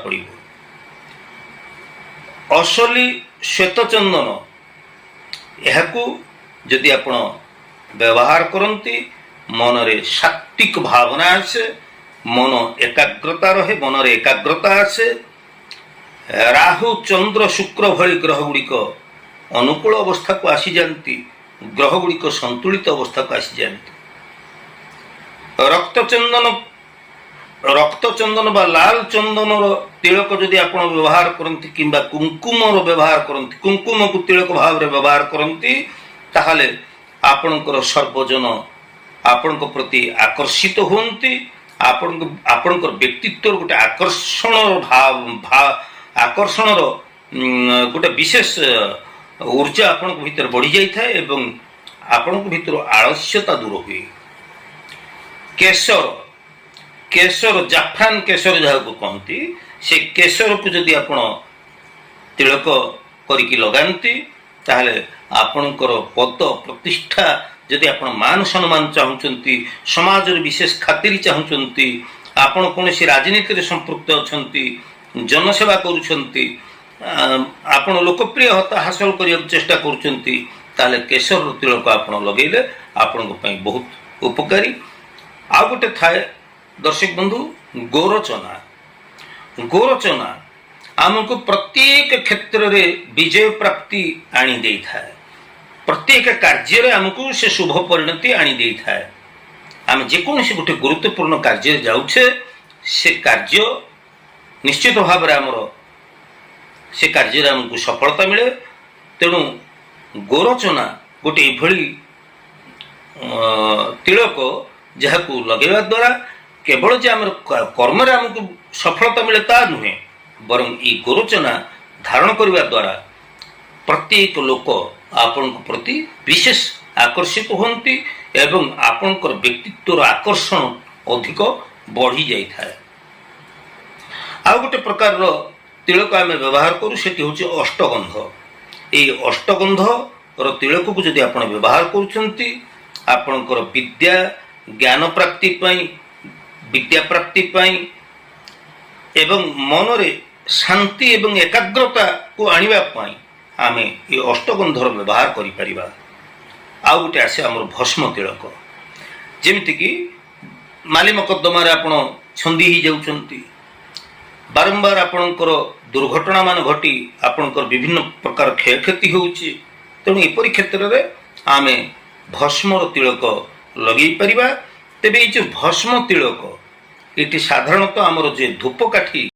पड़िबो। असली श्वेत चंदन यहाकू जदि आपण व्यवहार करती मन रे सात्विक भावना आसे, मन एकाग्रता रहे, मन रे एकाग्रता आसे। राहु चंद्र शुक्र भली ग्रह गुड़िक अनुकूल अवस्था को आसी जाती, ग्रह गुड़िक संतुलित अवस्था को आसी जाती। रक्त चंदन बा लाल चंदन तिलक जदि आप व्यवहार करती किंबा कुंकुम व्यवहार करती, कुंकुम को तिलक भाव रे व्यवहार करती, ताहले आपणकर सर्वजन आपण प्रति आकर्षित होती। आपणकर व्यक्तित्व गोटे आकर्षण भाव आकर्षण गोटे विशेष ऊर्जा आपण भीतर बढ़ी जाए एवं आपण भीतर आलस्यता दूर हुए। केशर केशर जाफरान केशर जहाँ को कहती, से केशर को जदि आपण तिलक करिकी लगाती ताहले आपणकर पद प्रतिष्ठा जदि आपण मान सम्मान चाहूँगी, समाज विशेष खातिर चाहूँगी, आपण कौन राजनीति रे संपृक्त अछंती, जनसेवा करुछंती, आपण लोकप्रियता हासिल करने चेष्टा करुछंती, ताले केशर तिलक आपण लगेले आपण बहुत उपकारी। आ गोटे थाए दर्शक बंधु गोरचना। गोरचना आमको प्रत्येक क्षेत्र रे विजय प्राप्ति आनी दे थाए, प्रत्येक कार्य रे आमको से शुभ परिणति आनी दे थाए। आम जेकोसी गोटे गुरुत्वपूर्ण कार्य जाउछे, से कार्य निश्चित भाव रे आमर से कार्य रे आमको सफलता मिले। तेणु गोरचना गोटे एभली तिलक जहाँ को लगेवा द्वारा केवल जे आम कर्म रे आमको सफलता मिले ता नुहे, बरं ई गोरचना धारण करने द्वारा प्रत्येक लोक आपण प्रति विशेष आकर्षित होती एवं आपणकर व्यक्तित्वर आकर्षण अधिक बढ़ी जाए। आ गोटे प्रकार तिलक आम व्यवहार करूँ से हूँ अष्टगंध। ये अष्टगंध तिलक को जदि आप व्यवहार करुँच आपणकर विद्या ज्ञान प्राप्ति पाई, विद्या प्राप्ति पाई एवं मन रे शांति एवं एकाग्रता को आनिबा पाई आमे ये अष्टगंधर व्यवहार करि परिबा। आ गोटे आसे हमर भस्म तिलक, जेमिति कि माली मकद्दमा रे आपण छंदी ही जाउछंती, बारंबार आपणकर दुर्घटना मान घटी आपणकर विभिन्न प्रकार क्षयक्षति होउची। तेणु एपरि क्षेत्र रे आमे भस्मर तिलक लगे परिबा। तेबे ये जो भस्म तिलक ये साधारणतः आमर जे धूपकाठी